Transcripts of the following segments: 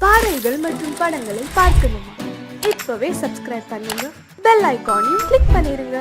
பாடல்கள் மற்றும் படங்களை பார்க்கணுமா? இப்பவே சப்ஸ்கிரைப் பண்ணுங்க, பெல் ஐகானையும் கிளிக் பண்ணிருங்க.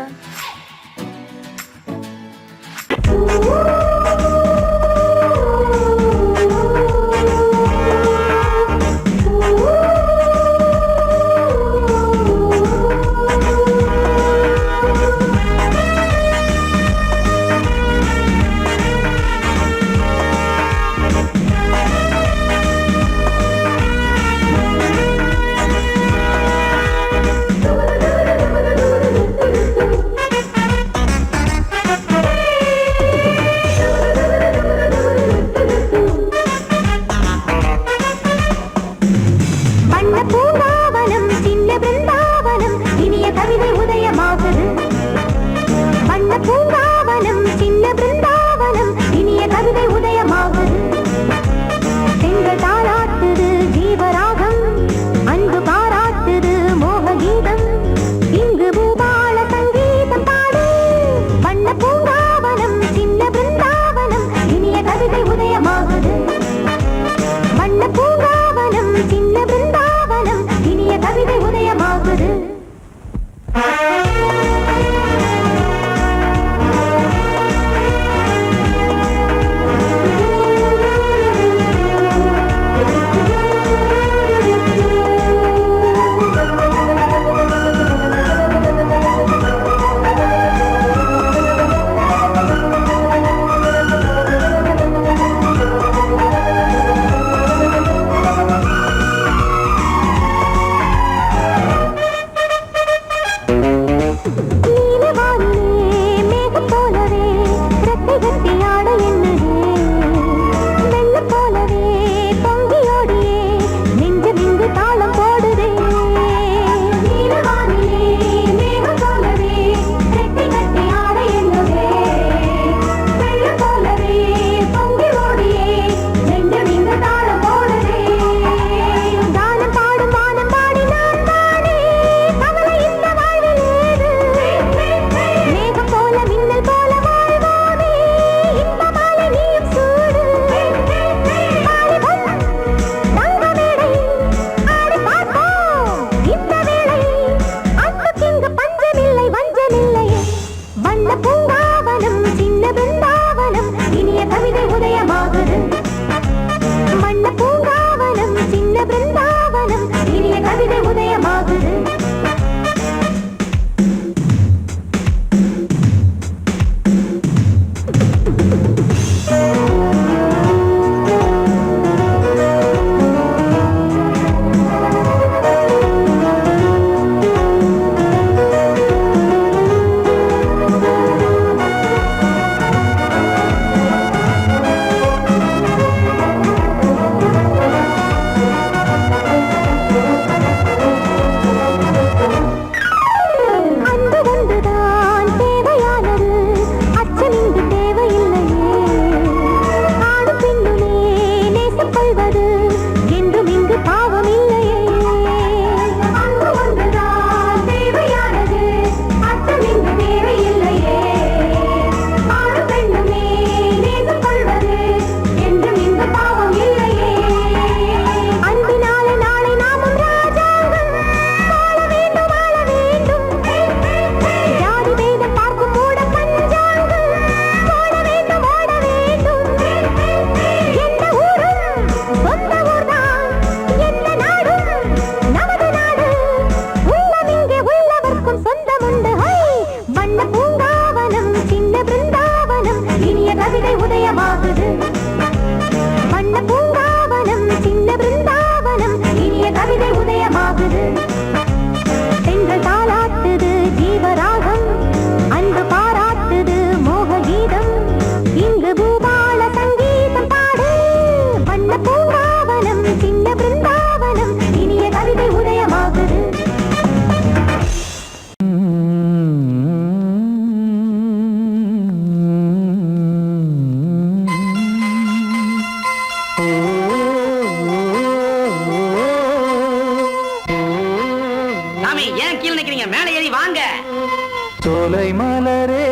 சோலை மலரே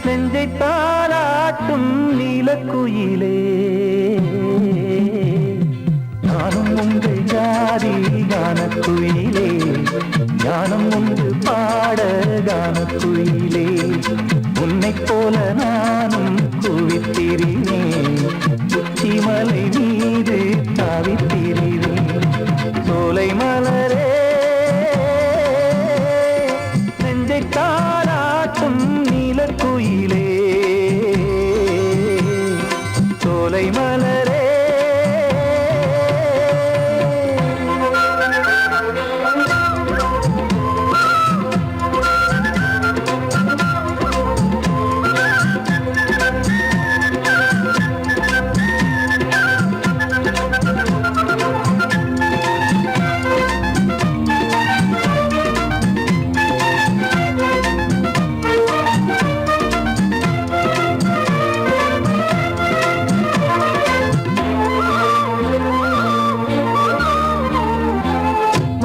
நெஞ்சை தாளாட்டும் நீலக்குயிலே மலை மீது தாவித் திரிவேன். சோலை மலரே நெஞ்சை தாலாட்டும் நீலக்குயிலே. சோலை மலரே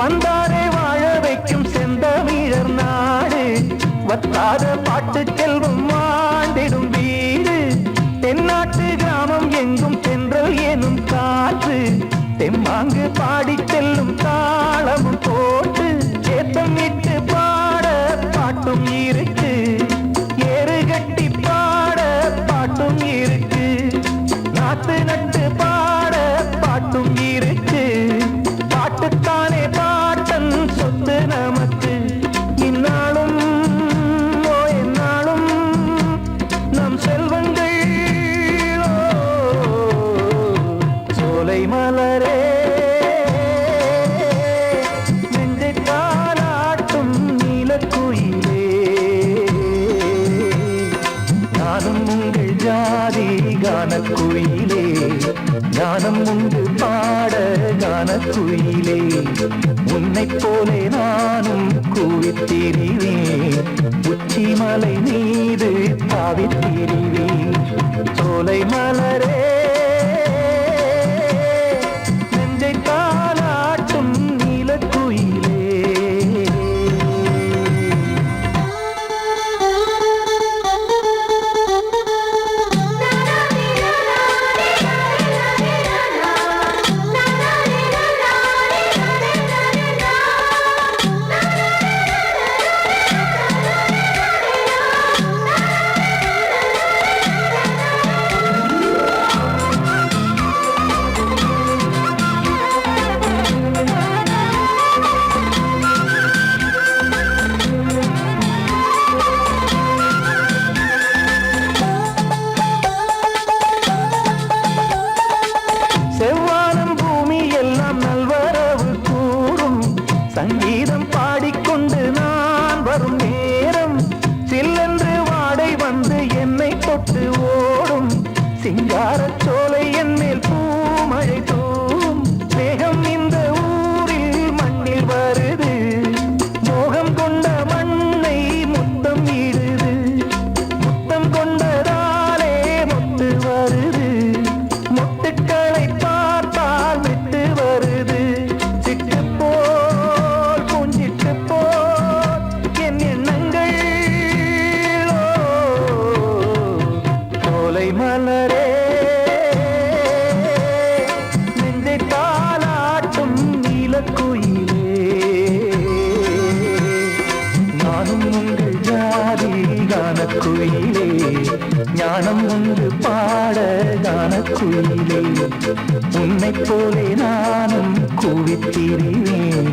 வந்தாரே வாழ வைக்கும் செந்தமிழர் நாடு. வத்தாத பாட்டு செல்வம் வாழ்ந்திடும் வீடு. தென்னாட்டு கிராமம் எங்கும் தென்றல் எனும் காற்று. தெம்மாங்கு பாடி செல்லும் தாளமும் போட்டு ஏத்தம் இட்டு பாட பாட்டும் இருக்கு. ஏறு கட்டி பாட பாட்டும் இருக்கு. நாத்து நட்டு பாட பாட்டும் இருக்கு. பாட்டுத்தானே பாட்டன் சொத்து நமக்கு. இந்நாளும் எந்நாளும் நம் செல்வங்கள். சோலை மலரே நெஞ்சை தாலாட்டும் நீலக்குயிலே. நானும் உங்கள் ஜாதி கானக்குயிலே. ஞானம் உண்டு பாட கானக்குயிலே. உன்னைப் போலே நானும் கூவித் திரிவேன். உச்சி மலை மீது தாவித் திரிவேன். சோலை மலரே நெஞ்சை தாலாட்டும் நீலக்குயிலே. செவ்வானம் பூமி எல்லாம் நல்வரவு கூறும். சங்கீதம் பாடிக்கொண்டு நான் வரும் நேரம் சில்லென்று வாடை வந்து என்னை தொட்டு ஓடும். சிங்காரச் சோலை என் மேல் பூமழை தூவும். மேகம் இந்த ஊரில் மண்ணில் வருது. மோகம் கொண்ட மண்ணை முத்தம் இடுது. முத்தம் கொண்டதாலே முத்து வருது. முத்துக்களை பார்த்தால் விட்டு வருது. சிட்டு போல் பூஞ்சிட்டு போல் என் எண்ணங்கள். சோலை மலரே நெஞ்சை தாலாட்டும் நீலக்குயிலே. நானும் உங்கள் ஜாதி கானக்குயிலே. ஞானம் உண்டு பாட கானக்குயிலே. உன்னைப் போலே நானும் கூவித் திரிவேன்.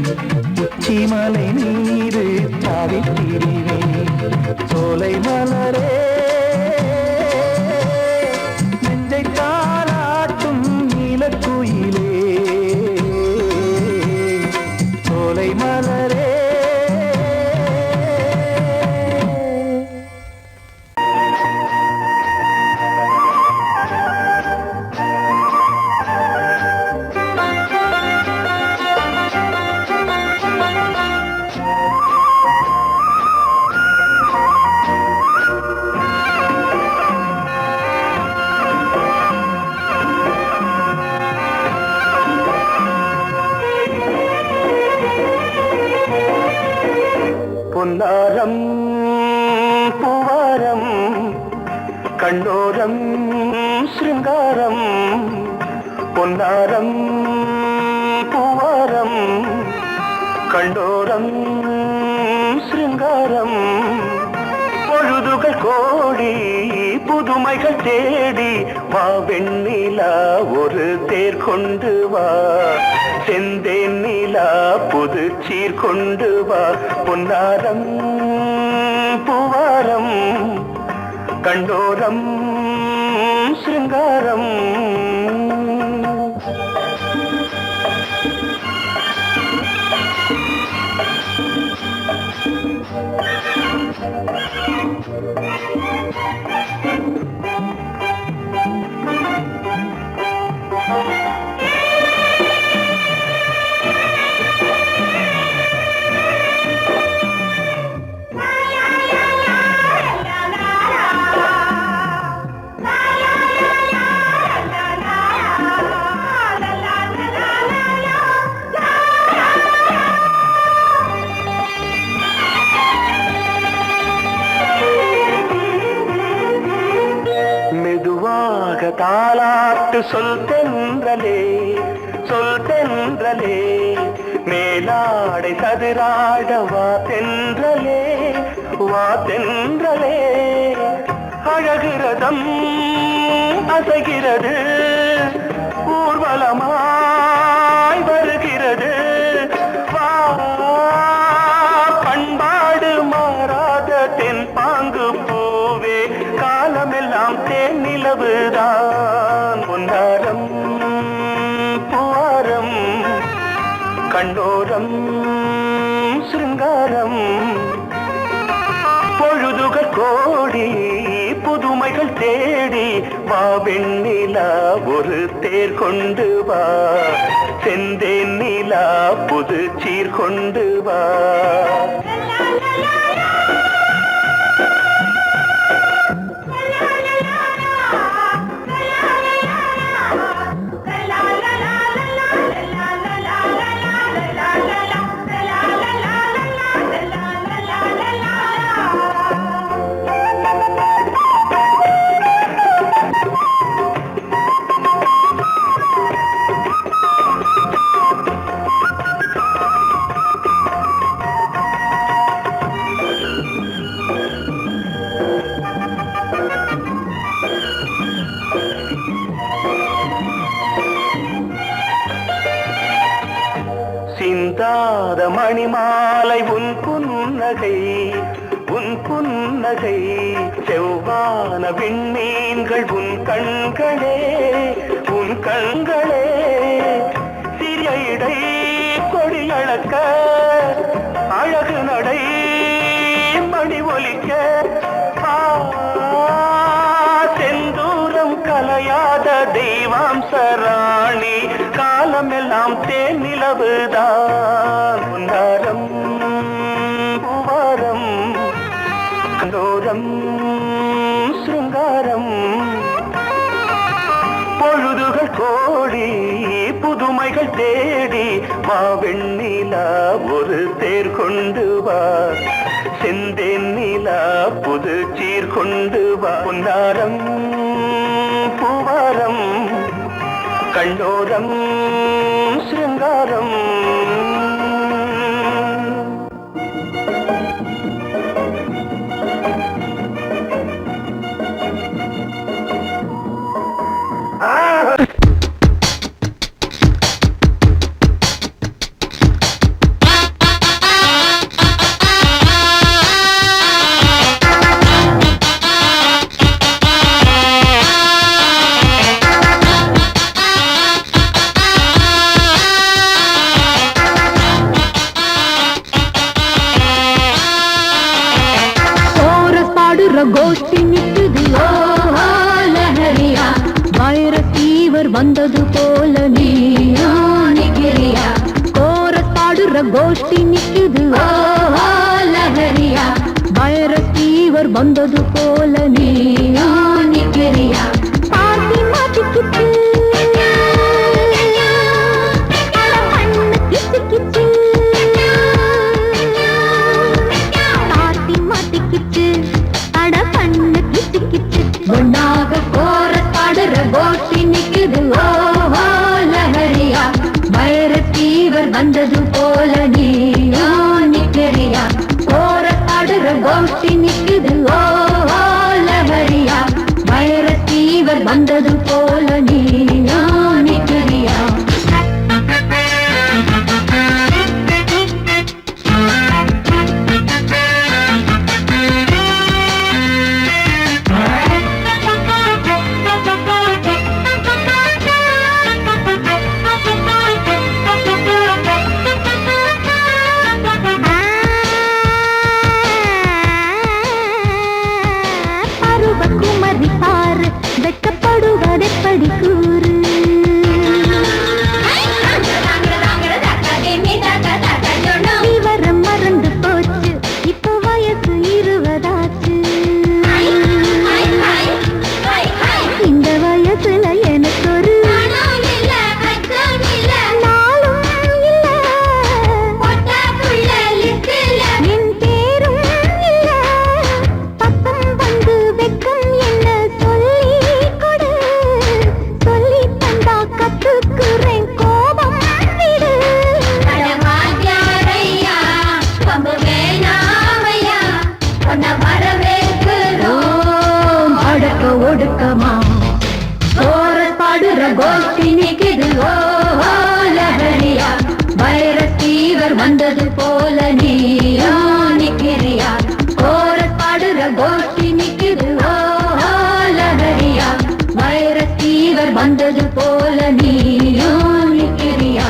உச்சி மலை மீது தாவித் திரிவேன். சோலை மலரே நெஞ்சை தாலாட்டும் நீலக்குயிலே. சோலை மலரே பொன்னாரம் பூவாரம் கண்ணோரம் சிருங்காரம். பொன்னாரம் பூவாரம் கண்டோரம் சிருங்காரம். பொழுதுகள் கோடி புதுமை புதுமைகள் தேடி வா வெண்ணிலா ஒரு தேர் கொண்டு வா செந்தேன் நிலா புது சீர் கொண்டு வா பொன்னாரம் பூவாரம் கண்டோரம் சிருங்காரம் தாலாட்டு சொல் தென்றலே சொல் தென்றலே மேலாடை சதுராட வா தென்றலே வா தென்றலே அழகிறதம் அசைகிறது ஊர்வலமாய் வருகிறது வா பண்பாடு மாறாத தென் பாங்கு பூவே காலமெல்லாம் தேன் நிலவுதான் பொன்னாரம் பூவாரம் கண்டோரம் சிருங்காரம் பொழுதுகள் கோடி புதுமைகள் தேடி வா வெண்ணிலா ஒரு தேர் கொண்டு வா செந்தேன் நிலா புது சீர் கொண்டு வா சிந்தாத மணிமாலை உன் புன்னகை உன் புன்னகை செவ்வான விண்மீன்கள் உன் கண்களே உன் கண்களே சிறிய இடை கொடியளக்க அழகு நடை மணி ஒலிக்க செந்தூரம் கலையாத தெய்வாம்சராணி காலமெல்லாம் தேன் நிலவுதான் பொன்னாரம் பூவாரம் கண்டோரம் சிருங்காரம் பொழுதுகள் கோடி புதுமைகள் தேடி வா வெண்ணிலா ஒரு தேர் கொண்டு வா செந்தேன் நிலா புது சீர் கொண்டு வா பொன்னாரம் பூவாரம் கண்டோரம் சிருங்காரம் கோஷ்டி நிக்குது லஹரியா வைரத்தீவர் வந்தது போல நீயா நிக்கிறியா கோரஸ் பாடுற கோஷ்டி நிக்குது லஹரியா வைரத்தீவர் வந்தது போல நீயா நிக்கிறியா பாட்டி மாட்டிக்கிட்டு ஒன்னாக கோரஸ் பாடுற கோஷ்டி நிக்குது லஹரியா வைரத்தீவர் வந்தது போல நீயா நிக்கிறியா கோரஸ் பாடுற கோஷ்டி நிக்குது லஹரியா வைர வந்தது போல நீயா நிக்கிறியா பருவகுமரி பாரு வெட்டப்படுவதெப்படி கூறு விவரம் மறந்து போச்சு இப்போ வயசு 20 ஆச்சு இந்த வயசுல எனக்கு ஒரு நாளும் இல்ல என் பேரும் இல்ல பக்கம் வந்து வெக்கம் என்ன சொல்லி கொடு சொல்லி தந்தா கத்துக்குறேன் கோபம் விடு அடக்க ஒடுக்கமா கோரஸ் பாடுற கோஷ்டி நிக்குது ஓ லஹரியா வைரஸ் ஃபீவர் வந்தது போல நீயா நிக்கிறியா கோரஸ் பாடுற கோஷ்டி நிக்குது ஓ லஹரியா வைரஸ் ஃபீவர் வந்தது போல நீயா நிக்கிறியா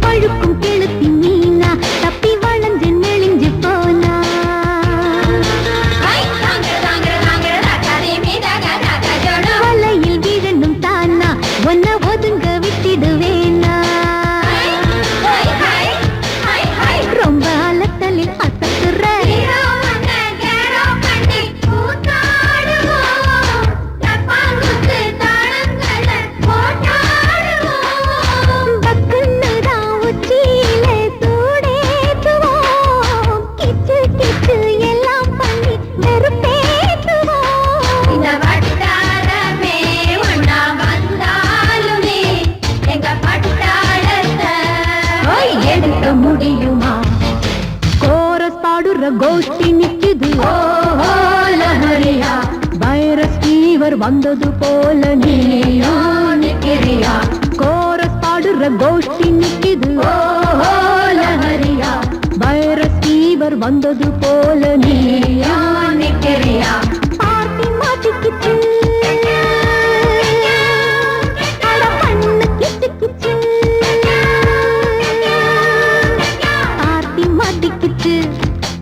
பழுக்கும் கெளுத்தி மீனா தப்பி வளைஞ்சு நெளிஞ்சு போனா வலையில் விழணும் தானா ஒன்ன ஒதுங்க விட்டிடுவேனா ரொம்ப அலத்தலில் அசத்துற பக்குன்னுதான் உச்சியிலே சூடேத்துவோம் கிச்சு கிச்சு எல்லாம் பண்ணி வெறுப்பேத்துவோம் இந்த வட்டாரமே ஒன்னா வந்தாலுமே எங்க பட்டாளத்தை எடுக்க முடியுமா கோரஸ் பாடுற கோஷ்டி நிக்குது ஓ லஹரியா வைரஸ் ஃபீவர் வந்தது போல நீயா நிக்கிறியா கோரஸ் பாடுற கோஷ்டி நிக்குது ஓ லஹரியா வைரஸ் ஃபீவர் வந்தது போல நீயா நிக்கிறியா பார்ட்டி மாட்டிக்கிச்சு அட பண்ணு கிச்சு கிச்சு பார்ட்டி மாட்டிக்கிச்சு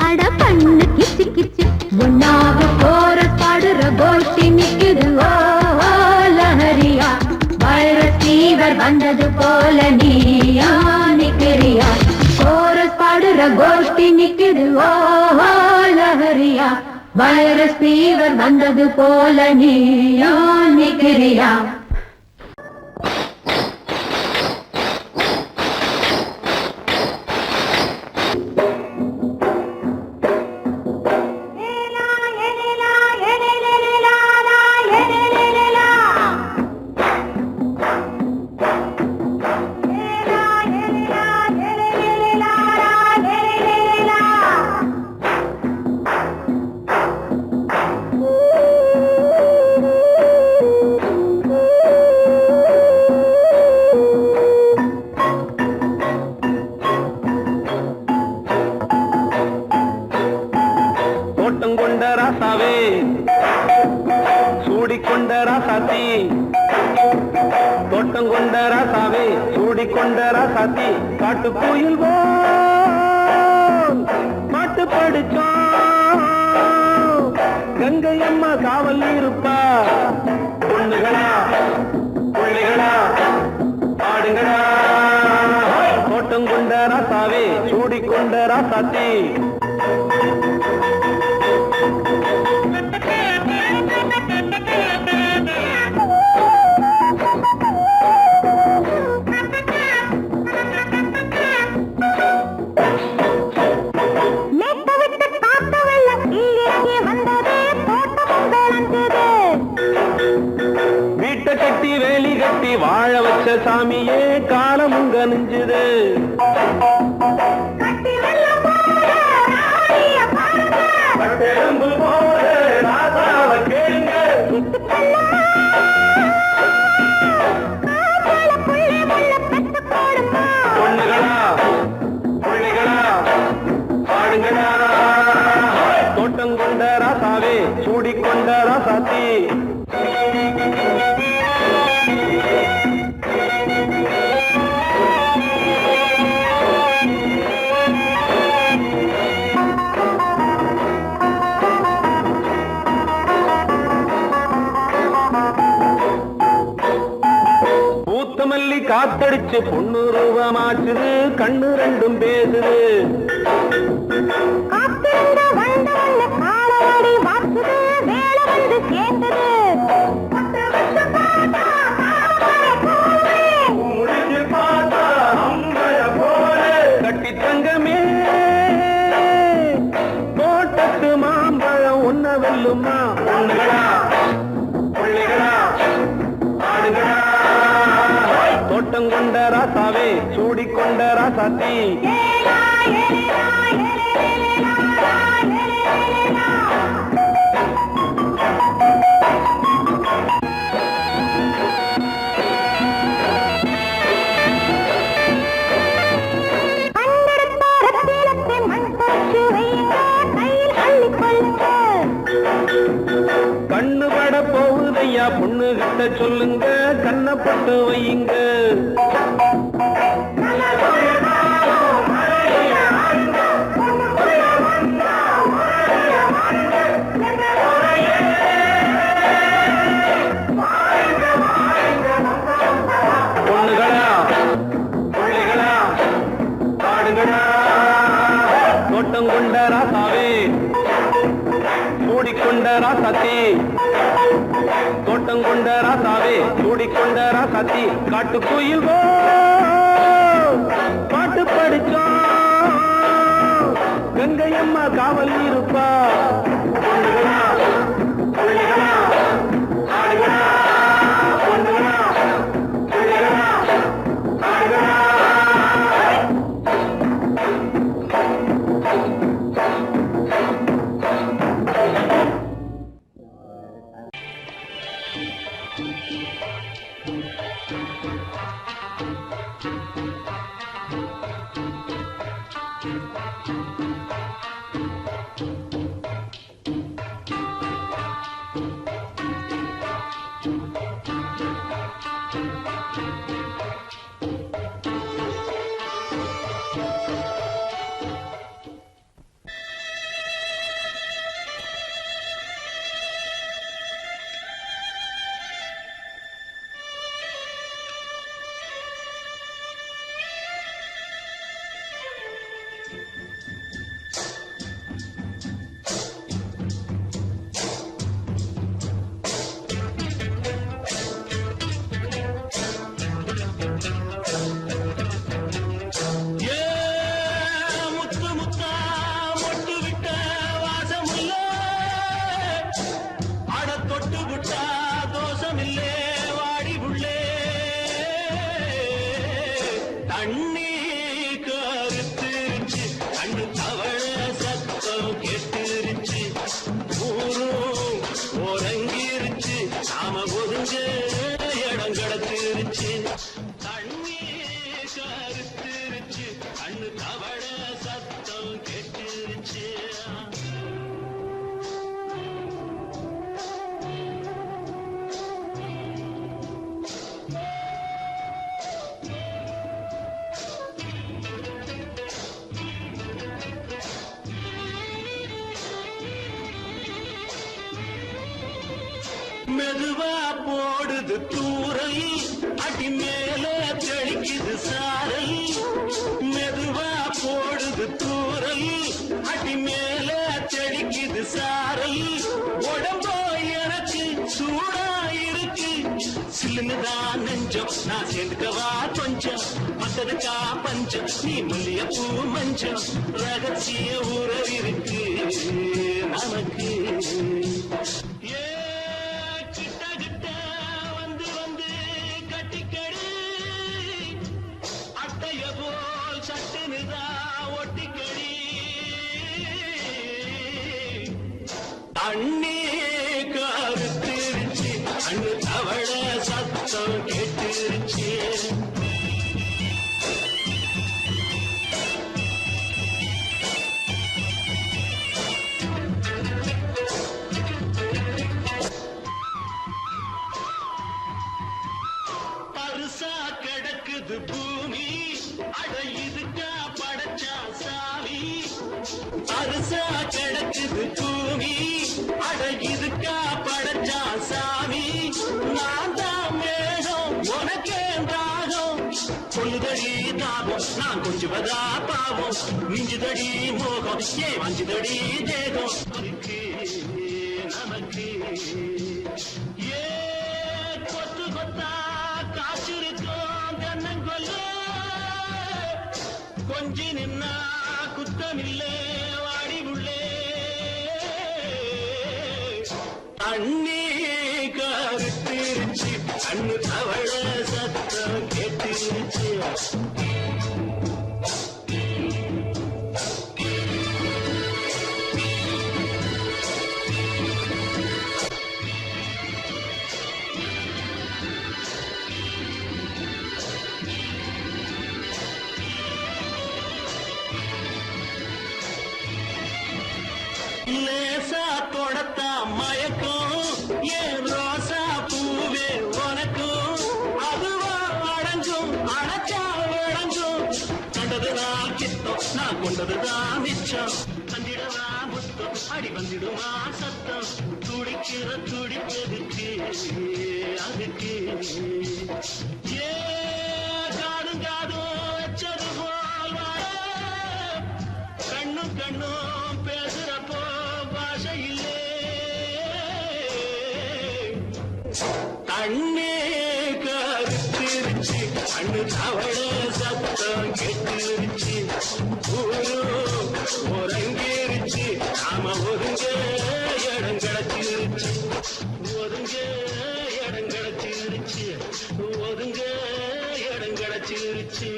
அட பண்ணு கிச்சு கிச்சு ஒன்னாக கோரஸ் பாடுற கோஷ்டி நிக்குது ஓ லஹரியா வைரஸ் ஃபீவர் வந்தது போல நீயா நிக்கிறியா கோரஸ் பாடுற கோஷ்டி நிக்குது ஓ லஹரியா வைரஸ் ஃபீவர் வந்தது போல நீயா நிக்கிறியா சூடிக்கொண்ட ராசாத்தி தோட்டம் கொண்ட ராசாவே சூடிக்கொண்ட ராசாத்தி காட்டு கோயில் பாட்டு படிச்சோம் கங்கை அம்மா காவல் இருப்பா பொண்ணுகளா பிள்ளைகளா ஆடுங்களா தோட்டம் கொண்ட ராசாவே சூடிக்கொண்ட ராசாத்தி வீட்டை கட்டி வேலி கட்டி வாழ வச்ச சாமியே காலமுங்க நெஞ்சுது. கட்டெரும்பு போல ராசாவ கேளுங்க. பொண்ணுகளா பிள்ளைகளா பாடுங்களா. தோட்டம் கொண்ட ராசாவே சூடிக்கொண்ட ராசாத்தி. பூத்தமல்லி காத்தடிச்சு பொண்ணு ரூபமாச்சுது. கண்ணு ரெண்டும் பேசுது. கட்டி தங்கமே தோட்டத்து மாம்பழம் ஒன்ன வெல்லுமா. பொண்ணுகளா பிள்ளைகளா ஆடுகளா. தோட்டம் கொண்ட ராசாவே சூடிக்கொண்ட ராசாத்தி. கண்ணு பட போகுதையா பொண்ணு கிட்ட சொல்லுங்க. கண்ணப்பட்டு வையுங்க. பொண்ணுகளா பிள்ளைகளா பாடுங்களா. தோட்டம் கொண்ட ராசாவே சூடிக்கொண்ட ராசாத்தி. தோட்டம் கொண்ட ராசாவே சூடிக்கொண்ட ராசாத்தி. காட்டுக்குயில் பாட்டு படிச்சோம். கங்கையம்மா காவல் இருப்பா. பொண்ணுகளா பிள்ளைகளா ஆடுகளா. பொண்ணுகளா பிள்ளைகளா ஆடுகளா. மெதுவா போடுது தூரல், அடி மேல தெளிக்குது சாரல். மெதுவா போடுது தூரல், அடி மேல தெளிக்குது சாரல். உடம்போ எனக்கு சூடா இருக்கு, சில்லுதான் நெஞ்சம் நான் சேர்ந்துக்கவா கொஞ்சம். மத்ததுக்கா பஞ்சம் நீ மல்லிய பூ மஞ்சம், ரகசிய உறவிருக்கு நமக்கு. கிட்ட கிட்ட வந்து கிடக்குது பூமி அட இதுக்கா படைச்சா சாமி அரிசா கிடக்குது பூமி அட இதுக்கா படைச்சா சாமி நான் தான் மேகம் உனக்கே தாகம் சொல்லுதடி தாகம் நான் கொஞ்சுவதா பாவம் மிஞ்சுதடி மோகம் ஏ வஞ்சுதடி தேகம் நமக்கு ஏ கொத்து கொத்தா காற்றிருக்கும் தென்னங்கொல்ல கொஞ்சி நின்னா குத்தமில்லே வாடி உள்ளே அண்ணி கருத்திருச்சு கண்ணு தவழ சத்தம் கேட்டிருச்சு லேசா தொடத்தா மயக்கும் ஏன் ரோசா பூவே உனக்கும் அதுவா அடைஞ்சும் அடைச்சா விளைஞ்சும் கண்டதுதான் கித்தம் நான் கொண்டதுதான் மிச்சம் தந்திடவா முத்தம் அடி வந்திடுமா சத்தம் துடிக்கிற துடிப்பதுக்கு அதுக்கு ஏ காதும் காதும் வச்சது போல் கண்ணும் கண்ணும் பேசுறப்போ பாஷை இல்லே கண்ணே கருத்திருச்சு கண்ணு தவழ சத்தம் கெட்டிருச்சு ஊரு ஒருங்கிருச்சு நாம ஒருங்க இடம் கிடைச்சிருச்சு ஒருங்க இடம் கிடைச்சிருச்சு ஒருங்க இடம் கிடைச்சிருச்சு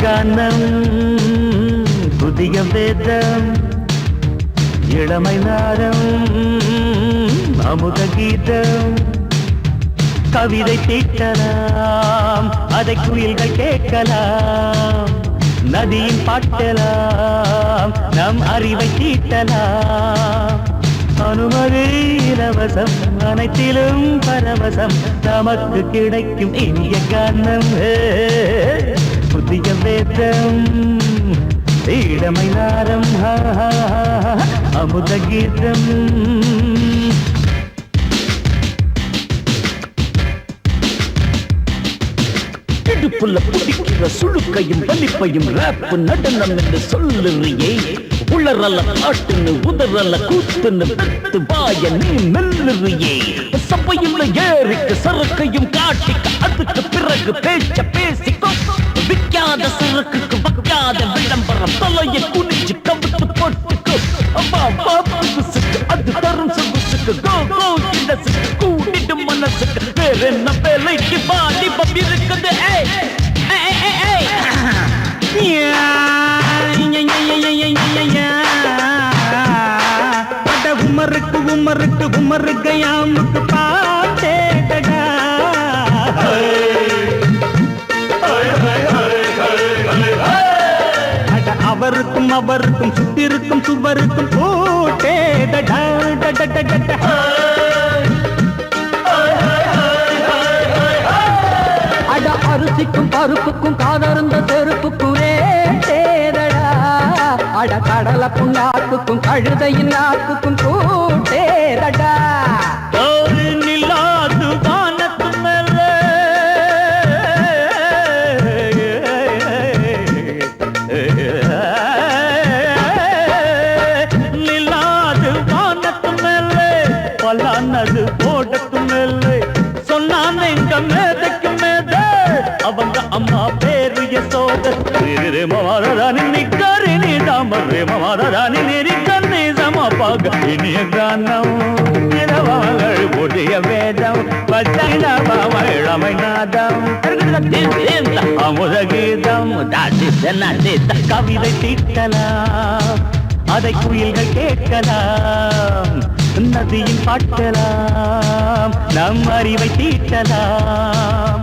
கானம் புதிய வேதம் இளமை நாரம் அமுத கீதம் கவிதை தீட்டலாம் அதை குயில்கள் கேட்கலாம் நதியின் பாட்டலாம் நம் அறிவை தீட்டலாம் அனுமதி இலவசம் அனைத்திலும் பரவசம் நமக்கு கிடைக்கும் இனிய கானம் புதிய வேதம் இளமை நாரம் அமுத கீதம் இடுப்புள்ள பிடிக்கிற சுழுக்கையும் வலிப்பையும் ராப்பு நடனம் என்று சொல்லுறியே உளறல பாட்டுன்னு உதறல கூத்துன்னு பெத்து வாய நீ மெல்லுறியே சபையுள்ள ஏறிக்கு சரக்கையும் காட்டிக்க அதுக்கு பிறகு பேச்ச பேசிக்கோ விற்காத சரக்குக்கு வைக்காத விளம்பரம் தலையை குனிஞ்சு கவித்து போட்டுக்கோ புதுசுக்கு அது தரும் சொகுசுக்கு கோ இலசுக்கு கூட்டிட்டு மனசுக்கு வேற என்ன வேலைக்கு வாலிபம் இருக்குது உமருக்கு உமருக்கு உமருக்கு யாமுக்கு பாட்டேடா அவருக்கும் அவருக்கும் சுத்திருக்கும் சுவருக்கும் போட்டேடா அட அரிசிக்கும் பருப்புக்கும் காதருந்த செருப்புக்கும் ரேடா அட கடலை புண்ணாக்குக்கும் கழுதையின் நாக்குக்கும் கூட்டேடா நில்லாது வானத்து மேல நில்லாது வானத்து மேல பலானது போடத்து மேல சொன்னான் எங்க மேதைக்கு மேத அவங்க அம்மா பேரு யசோத மாதாராணி நிக்காரி நீ தாம மாதாராணி நெறிக்கண்ணி சமப்பாக இனிய கானம் இரவங்கள் புதிய வேதம் பச்சை இளமை நாதம் அமுத கீதம் கவிதை தீட்டலாம் அதை குயில்கள் கேட்கலாம் நதியில் பாட்டலாம் நம் அறிவை தீட்டலாம்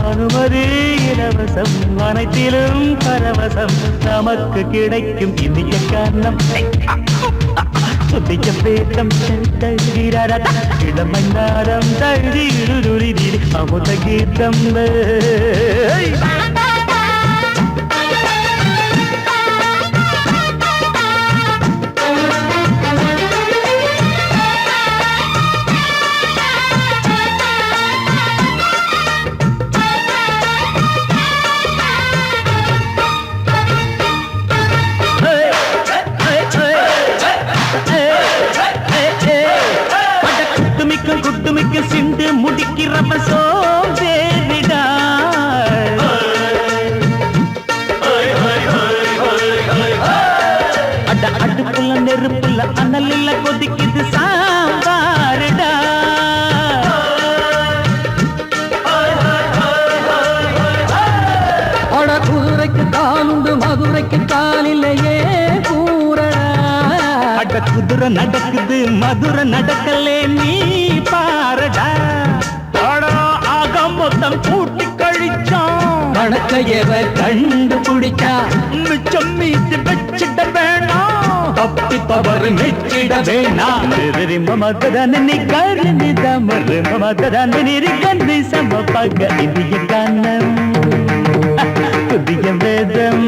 அனுமதி இலவசம் அனைத்திலும் பரவசம் நமக்கு கிடைக்கும் இனிய காரணம் புதிய பேதம் இளமை நாரம் தழுதி அமுத கீதம் குட்டுமிக்க சிண்டு முடிக்கிறப்ப சோதேரிடா அடுப்புல நெருப்புல அனலில் கொதிக்குது சாம்பாருடா அட குதிரைக்கு காலுண்டு மதுரைக்கு காலிலேயே கூறடா அட குதிரை நடக்குது மதுரை நடக்கலே நீ பாரடா ஆக மொத்தம் கூட்டி கழிச்சான் கணக்கையவ கண்டுபிடிச்சா மிச்சம் மீது வச்சிட வேணாம் தப்பி தவறு மெச்சிட வேணாம் மமதனி கருணி தமரு மமதனி கந்தி சமபக இந்திய கானம் புதிய வேதம்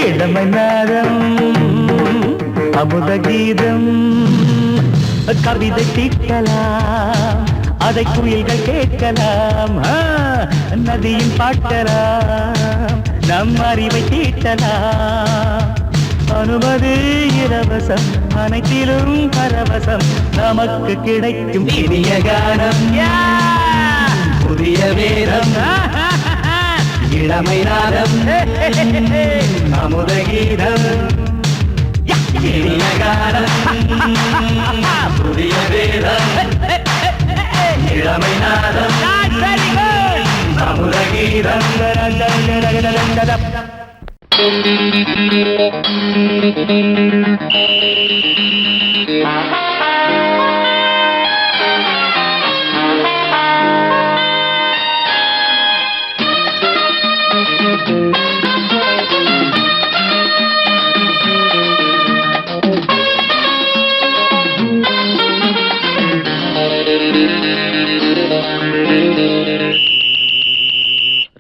இளமை நாரம் அமுத கீதம் கவிதை தீட்டலாம் அதை குயில்கள் கேட்கலாம் நதியின் பாட்டலாம் நம் அறிவை தீட்டலாம் அனுமதி இலவசம் அனைத்திலும் பரவசம் நமக்கு கிடைக்கும் இனிய கானம் புதிய வேதம் இளமை நாதம் அமுத கீதம் இனிய கானம் புதிய வேதம் இளமை நாதம் அமுத கீதம்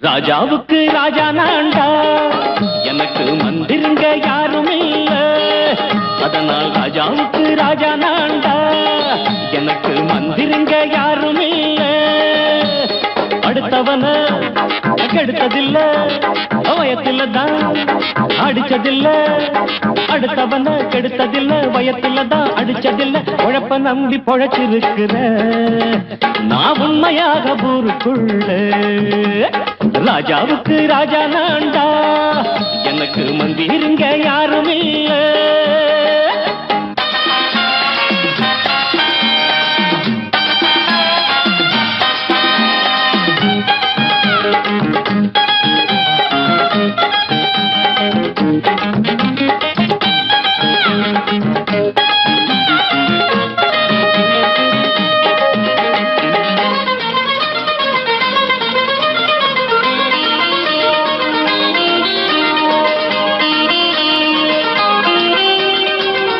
ராஜாவுக்கு ராஜா நான்டா எனக்கு மந்திருங்க யாரும் இல்ல அதனால் ராஜாவுக்கு ராஜா நான்டா எனக்கு மந்திருங்க யாரும் இல்ல அடுத்தவன கெடுத்ததில்ல வயத்தில தான் அடிச்சதில்ல அடுத்தவன கெடுத்ததில்ல வயத்தில தான் அடிச்சதில்ல உழப்ப நம்பி பொழைச்சிருக்கிற நான் உண்மையாக ஊருக்குள்ள ராஜாவுக்கு ராஜா நான்டா எனக்கு மந்திருங்க யாரும் இல்ல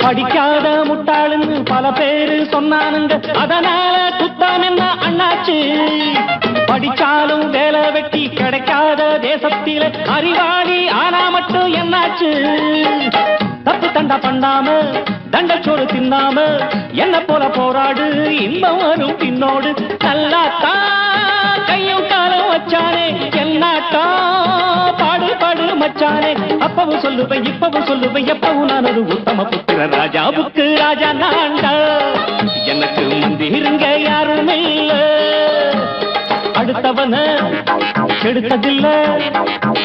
படிக்காத முட்டாளுன்னு பல பேரு சொன்னானுங்க அதனால குத்தம் என்ன அண்ணாச்சு படிச்சாலும் வேலை வெட்டி கிடைக்காத தேசத்தில அறிவாளி ஆனா மட்டும் என்னாச்சு தப்பு தண்டா பண்ணாம தண்டச்சோறு தின்னாம என்ன போல போராடு இன்பம் வரும் பின்னோடு நல்லாத்தான் கையும் காலம் வச்சானே என்னாட்டா பாடு பாடு மச்சானே அப்பவும் சொல்லுவேன் இப்பவும் சொல்லுவேன் எப்பவும் நான் ஒரு உத்தம புத்திர ராஜாவுக்கு ராஜா நான்டா எனக்கு மந்திருங்க யாரும் இல்ல அடுத்தவன கெடுத்ததில்ல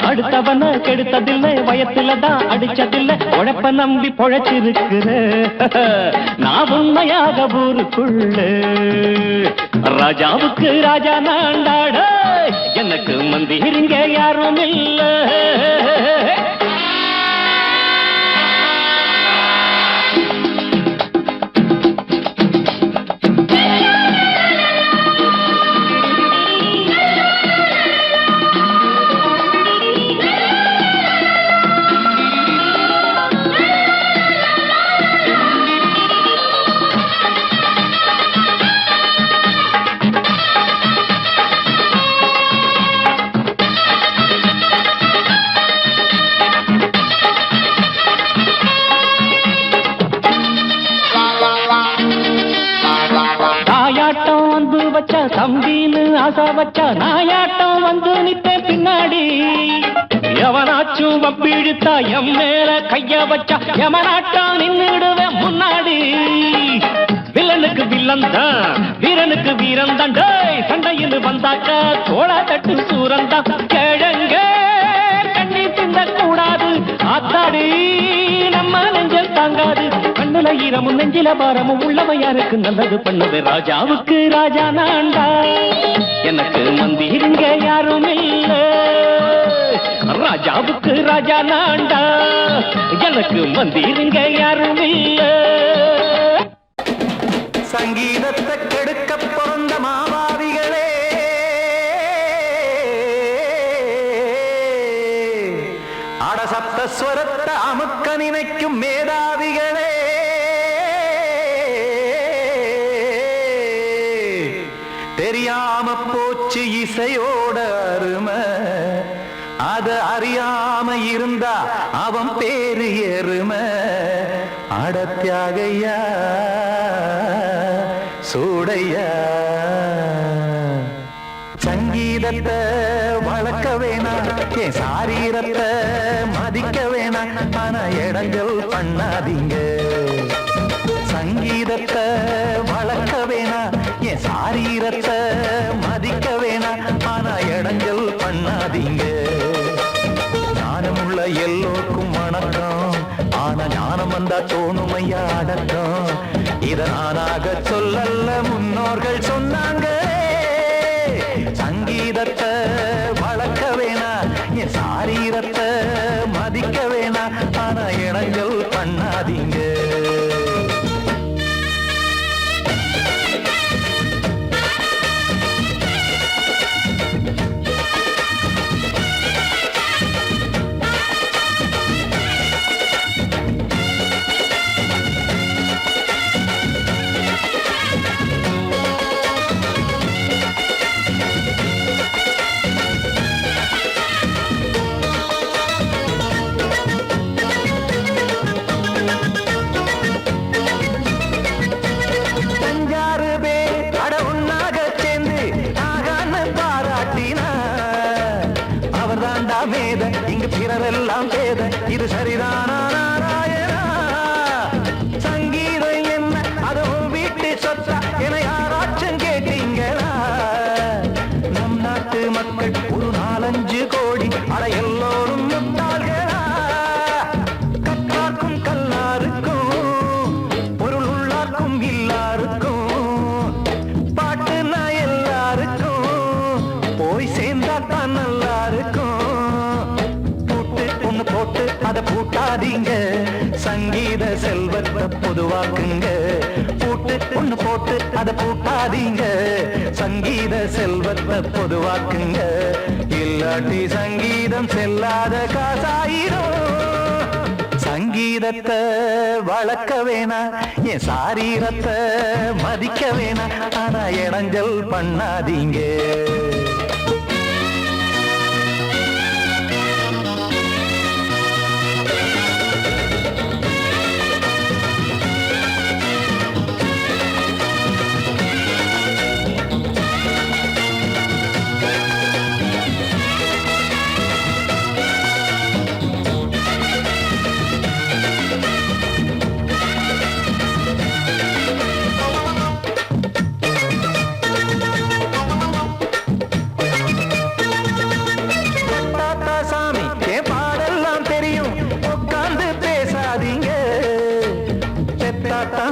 அடுத்தவன கெடுத்ததில்லை வயத்துல தான் அடிச்சதில்லை உழைப்ப நம்பி பொழைச்சிருக்கிற நான் உண்மையாக ஊருக்குள்ள ராஜாவுக்கு ராஜா நான்டாட எனக்கு மந்திருங்க யாரும் இல்ல வச்சா தம்பின்னு ஆசா வச்சா நாயாட்டம் வந்து நித்தேன் பின்னாடி எவனாச்சும் வப்பிழுத்தா எம் மேல கைய வச்சா எவனாட்டம் நின்னுடுவேன் முன்னாடி வில்லனுக்கு வில்லன் தான் வீரனுக்கு வீரன் தான் சண்டையில் வந்தாக்கா தோளா தட்டு சூரன் தான் கிழங்க கண்ணி தின்ன கூடாது ஆத்தாடி நம்ம நெஞ்சல் தாங்காது கண்ணுல ஈரமும் நெஞ்சில பாரமும் உள்ளவன் யாருக்கு நல்லது பண்ணது ராஜாவுக்கு ராஜா நான்டா எனக்கு மந்திருங்க யாரும் இல்ல ராஜாவுக்கு ராஜா நான்டா எனக்கு மந்திருங்க யாரும் இல்ல சங்கீதத்தை கெடுக்க பிறந்த மாவாதிகளே அடசப்த ஸ்வரத்தை அமுக்க நினைக்கும் மேதாவிகளே தெரியாம போச்சு இசையோட அருமை அத அறியாம இருந்தா அவன் பேரு எருமை அடத்தியாகையா சூடையா சங்கீதத்தை வளர்க்க வேணாம் என் சாரீரத்தை மதிக்க வேணாம் ஆனா இடங்கள் பண்ணாதீங்க சங்கீதத்தை வளர்க்க வேணாம் என் சாரீரத்தை மதிக்க வேணாம் ஆனா இடங்கள் பண்ணாதீங்க ஞானமுள்ள எல்லோருக்கும் வணக்கம் ஆனா ஞானம் வந்தா தோணுமையா அடக்கம் இத நானாக சொல்லல்ல முன்னோர்கள் சொன்னாங்க சங்கீதத்தை வளர்க்க வேணா என் சாரீரத்தை மதிக்க வேணா ஆனா இடங்கள் பண்ணாதீங்க இங்கு பிறரெல்லாம் பேத இது சரிதானா நாராயணா சங்கீதம் என்ன அதுவும் வீட்டு சொத்தா என யாராச்சும் கேட்டீங்களா நம் நாட்டு மக்கள் ஒரு 4-5 கோடி அட எல்லோரும் முட்டாள்களா கற்றார்க்கும் கல்லாருக்கும் பொருள் உள்ளார்க்கும் இல்லாருக்கும் பாட்டுனா எல்லாருக்கும் போய் சேர்ந்தாத்தான் நல்லா இருக்கும் போட்டு அத பூட்டாதீங்க சங்கீத செல்வத்தை பொதுவாக்குங்க பூட்டு ஒண்ணு போட்டு அத பூட்டாதீங்க சங்கீத செல்வத்தை பொதுவாக்குங்க இல்லாட்டி சங்கீதம் செல்லாத காசாயிரும் சங்கீதத்தை வளர்க்க வேணா என் சாரீரத்தை மதிக்க வேணா ஆனா இடைஞ்சல் பண்ணாதீங்க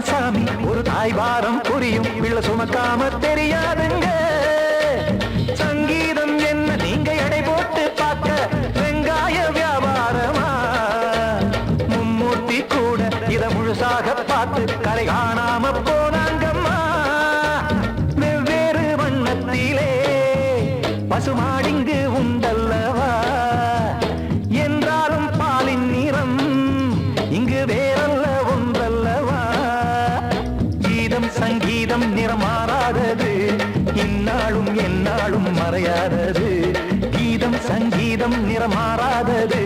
சாமி ஒரு தாய் வாரம் புரியும் பிள்ளை சுமக்காம தெரியாதுங்க சங்கீதம் என்ன நீங்க எடை போட்டு பார்க்க வெங்காய வியாபாரமா மும்மூர்த்தி கூட இத முழுசாக பார்த்து கரை காணாம போனாங்கம்மா வெவ்வேறு வண்ணத்திலே பசுமாடிங்கு உண்டல்லவா என்றாலும் பாலின் நிறம் இங்கு வேறல்ல ஒன்றல்லவா சங்கீதம் நிறமாறாதது இந்நாளும் எந்நாளும் மறையாதது கீதம் சங்கீதம் நிறமாறாதது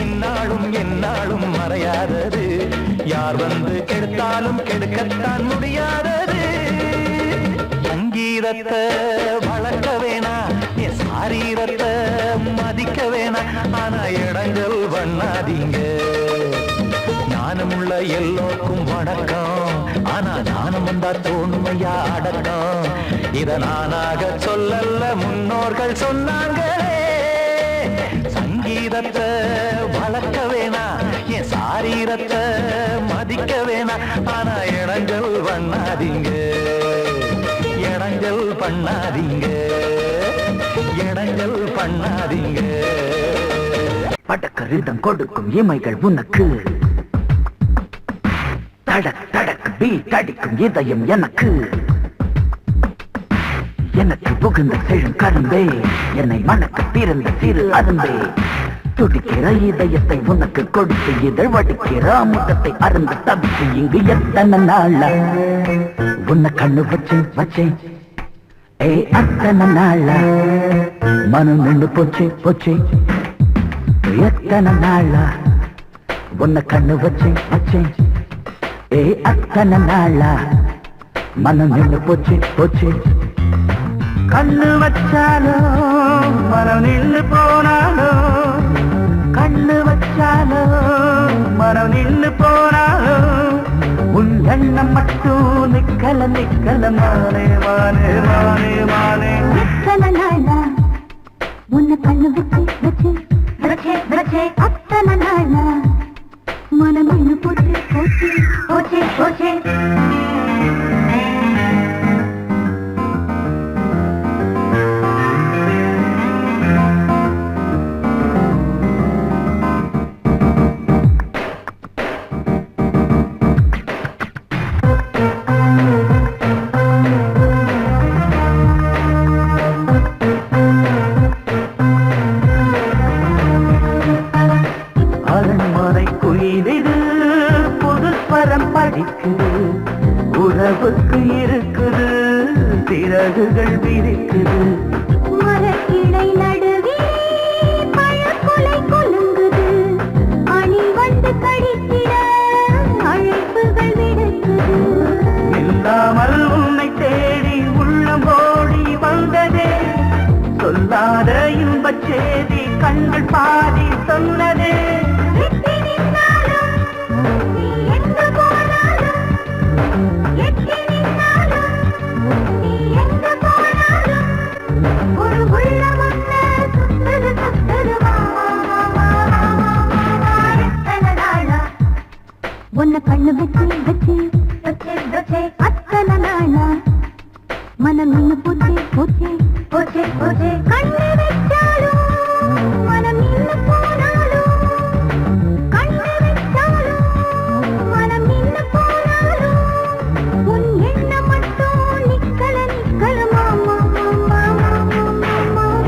இந்நாளும் எந்நாளும் மறையாதது யார் வந்து கெடுத்தாலும் கெடுக்கத்தான் முடியாதது சங்கீத சங்கீதத்தை வளர்க்க வேணா என் சாரீரத்தை மதிக்க வேணா ஆனா இடங்கள் பண்ணாதீங்க ஞானமுள்ள எல்லோருக்கும் வணக்கம் ஆனா ஞானம் வந்தா தோணுமையா அடக்கம் இத நானாக சொல்லல முன்னோர்கள் சொன்னாங்களே சங்கீதத்தை வளர்க்க வேணா என் சாரீரத்தை மதிக்க வேணா ஆனா இடங்கள் பண்ணாதீங்க இடங்கள் பண்ணாதீங்க இடங்கள் பண்ணாதீங்க படக்கரிதம் கொடுக்கும் இமைகள் உனக்கு தடக் தடக் பீட் அடிக்கும் இதயம் எனக்கு எனக்கு புகுந்த செழும் கரும்பே என்னை மணக்க பிறந்த சிறு அரும்பே துடிக்கிற இதயத்தை உனக்கு கொடுத்து இதழ் வடிக்கிற முகத்தை அருந்து தவித்து இங்கு எத்தனை நாள உன்னை கண்ணு வச்சேன் ஏ அத்தனை நாள மனம் நின்று போச்சு எத்தனை நாள உன்னை கண்ணு வச்சேன் ஏ அத்தனை நாள மனம் நின்று போச்சு கண்ணு வச்சாலோ மனம் நின்று போனாலோ கண்ணு வச்சாலோ மனம் நின்று போனாலோ உன் எண்ணம் மட்டும் நிக்கல மானே எத்தனை நாளா உன்னை கண்ணு வச்சு அத்தனை நாளா மனம் நின்று போச்சு உறவுக்கு இருக்குது சிறகுகள் விரிக்குது மரக்கிளை நடுவே பழக்குலை கொலுங்குது அணி வந்து கடித்திட அழைப்புகள் விடுக்குது இல்லாமல் உன்னை தேடி உள்ளம் ஓடி வந்ததே சொல்லாத இன்பச் செய்தி கண்கள் பாதி சொன்னதே உன்னை கண்ணு வச்சு அத்தனை நாளா மனம் நின்று போச்சு கண்ணு வச்சாலும் மனம் நின்று போனாலும் கண்ணு வச்சாலும் மனம் நின்று போனாலும் உன் எண்ணம் மட்டும் நிக்கல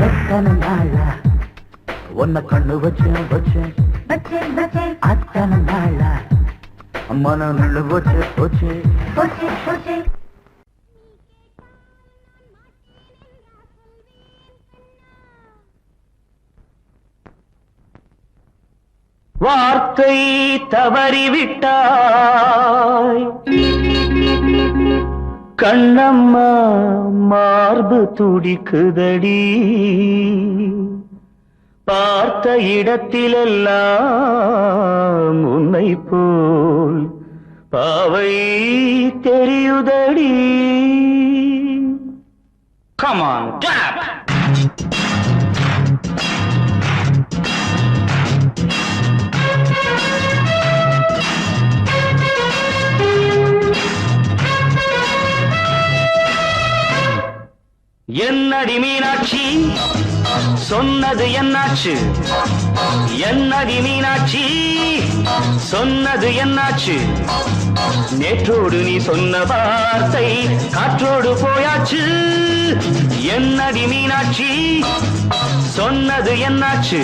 எத்தனை நாளா உன்னை கண்ணு வச்சேன் அத்தனை நாளா மனம் நின்று போச்சு வார்த்தை தவறிவிட்டாய் கண்ணம்மா மார்பு துடிக்குதடி பார்த்த இடத்திலெல்லாம் உன்னை போல் பாவை தெரியுதடி Come on, tap! என்னடி மீனாட்சி சொன்னது என்னாச்சு என்னடி மீனாட்சி சொன்னது என்னாச்சு நேற்றோடு நீ சொன்ன வார்த்தை காற்றோடு போயாச்சு என்னடி மீனாட்சி சொன்னது என்னாச்சு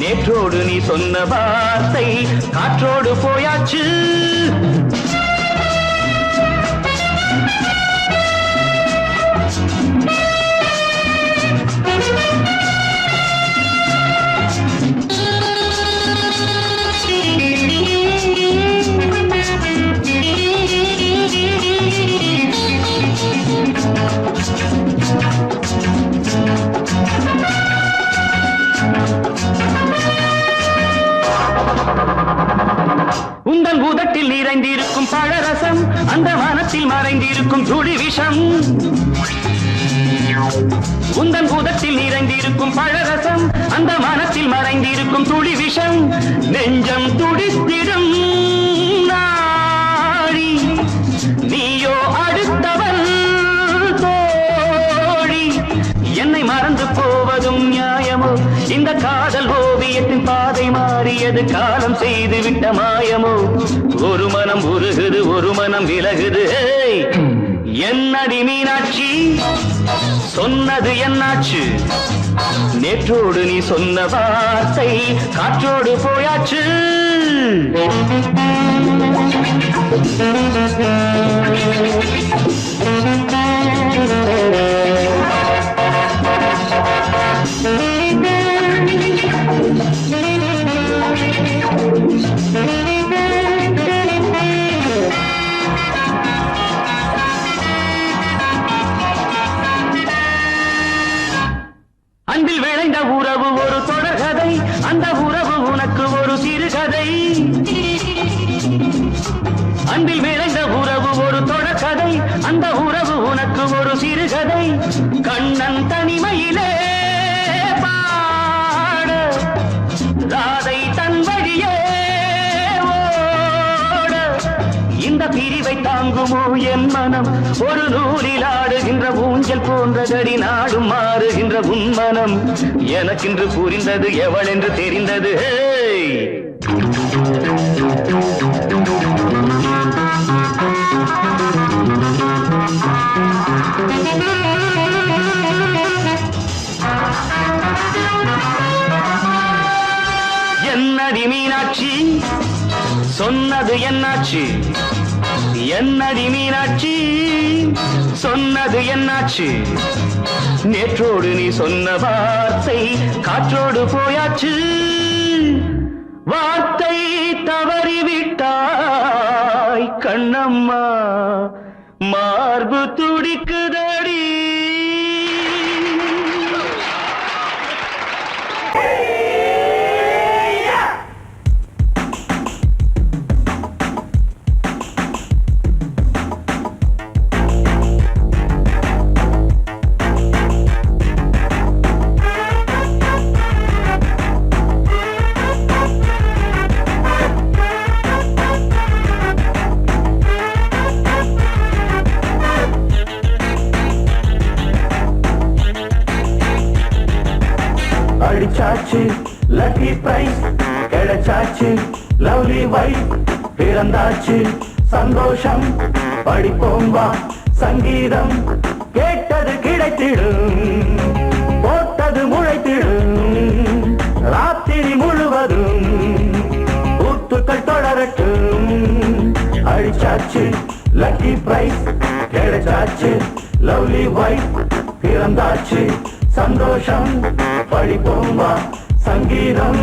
நேற்றோடு நீ சொன்ன வார்த்தை காற்றோடு போயாச்சு உதட்டில் நிறைந்திருக்கும் பழரசம் அந்த மனத்தில் மறைந்திருக்கும் துளி விஷம் உந்தன் உதட்டில் நிறைந்திருக்கும் பழரசம் அந்த மனத்தில் மறைந்திருக்கும் துளி விஷம் நெஞ்சம் துடித்திடும் நாடி நீயோ அடுத்தவன் தோழி என்னை மறந்து போவதும் நியாயமோ இந்த காதல் ஓவியத்தின் பாதை மாறியது காலம் செய்து விட்ட மாயமோ ஒரு மனம் உருகுது ஒரு மனம் விலகுது என்னடி மீனாட்சி சொன்னது என்னாச்சு நேற்றோடு நீ சொன்ன வார்த்தை காற்றோடு போயாச்சு அன்பில் விளைந்த உறவு ஒரு தொடர்கதை அந்த உறவு உனக்கு ஒரு சிறுகதை அன்பில் விளைந்த உறவு ஒரு தொடர்கதை அந்த உறவு உனக்கு ஒரு சிறுகதை கண்ணன் தனிமையிலே பாட ராதை தன் வழியே ஓட இந்த பிரிவை தாங்குமோ என் மனம் ஒரு நூலில் ஆடுகின்ற ஊஞ்சல் போன்றதடி நாடும் மாறுகின்ற உன்மனம் எனக்கென்று புரிந்தது எவள் என்று தெரிந்தது என்னடி மீனாட்சி சொன்னது என்னாச்சு என்னடி மீனாட்சி சொன்னது என்னாச்சு நேற்றோடு நீ சொன்ன வார்த்தை காற்றோடு போயாச்சு வார்த்தை தவறிவிட்டாய் கண்ணம்மா மார்பு துடிக்குதடி அடிச்சாச்சு லக்கி பிரைஸ் கிடைச்சாச்சு லவ்லி வைஃப் பிறந்தாச்சு சந்தோஷம் படிப்போம் வா சங்கீதம் கேட்டது கிடைத்திடும் போட்டது முளைத்திடும் ராத்திரி முழுவதும் ஊத்துக்கள் தொடரட்டும் அடிச்சாச்சு லக்கி பிரைஸ் கிடைச்சாச்சு லவ்லி வைஃப் பிறந்தாச்சு சந்தோஷம் படிப்போம் வா சங்கீதம்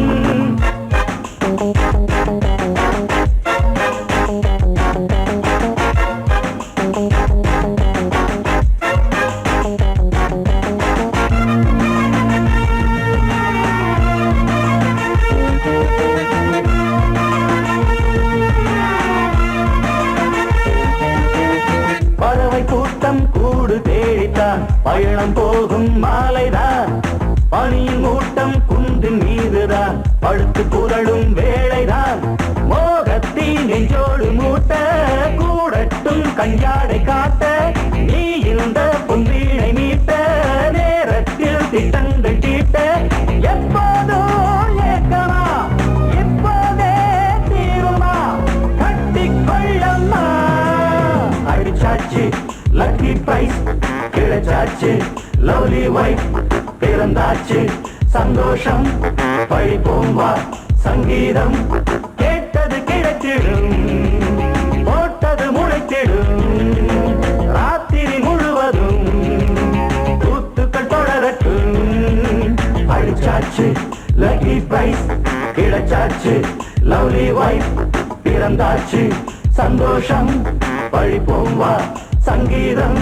பறவை கூட்டம் கூடு தேடித்தான் பயணம் போகும் மாலைதான் பனியின் மூட்டம் குன்றின் மீதுதான் படுத்து புரளும் வேளைதான் மோகத்தின் நெஞ்சோடு மூட்ட கூடட்டும் கஞ்சாடை காட்ட நீ இருந்த பொன்வீணை மீட்ட நேரத்தில் திட்டங்கள் தீட்ட எப்போதோ ஏக்கமா இப்போதே தீருமா கட்டிக்கொள்ளம்மா அடிச்சாச்சு லக்கி பிரைஸ் கிடைச்சாச்சு லவ்லி வைஃப் பிறந்தாச்சு சந்தோஷம் படிப்போம் வா சங்கீதம் கேட்டது கிடைத்திடும் போட்டது முளைத்திடும் ராத்திரி முழுவதும் கூத்துக்கள் தொடரட்டும் அடிச்சாச்சு லக்கி பிரைஸ் கிடைச்சாச்சு லவ்லி வைஃப் பிறந்தாச்சு சந்தோஷம் படிப்போம் வா சங்கீதம்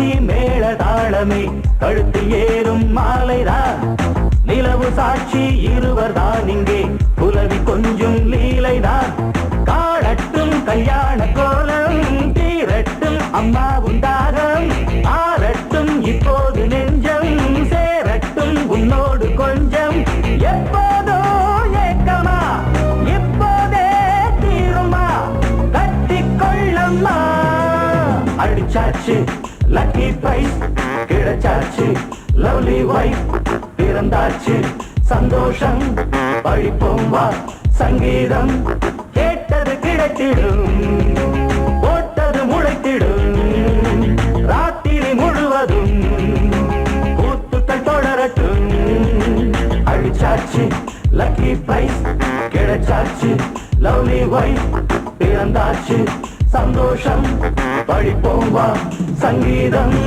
சாட்சி மேள தாளமே கழுத்தில் ஏறும் மாலைதான் நிலவு சாட்சி இருவர் தான் இங்கே புலவி கொஞ்சம் லீலைதான் காணட்டும் கல்யாண கோலம் தீரட்டும் அம்மா உண்டாரம் ஆரட்டும் இப்போது நெஞ்சம் சேரட்டும் உன்னோடு கொஞ்சம் எப்போதோ ஏக்கமா இப்போதே தீருமா கட்டிக்கொள்ளம்மா அடிச்சாச்சு லக்கி பிரைஸ் கிடைச்சாச்சு லவ்லி வைஃப் பிறந்தாச்சு சந்தோஷம் பழிப்போம் வா சங்கீதம் கேட்டது கிடைத்திடும் போட்டது முளைத்திடும் ராத்திரி முழுவதும் கூத்துக்கள் தொடரட்டும் அடிச்சாச்சு லக்கி பிரைஸ் கிடைச்சாச்சு லவ்லி வைஃப் பிறந்தாச்சு சந்தோஷம் பழிப்போம் வா சங்கீதம்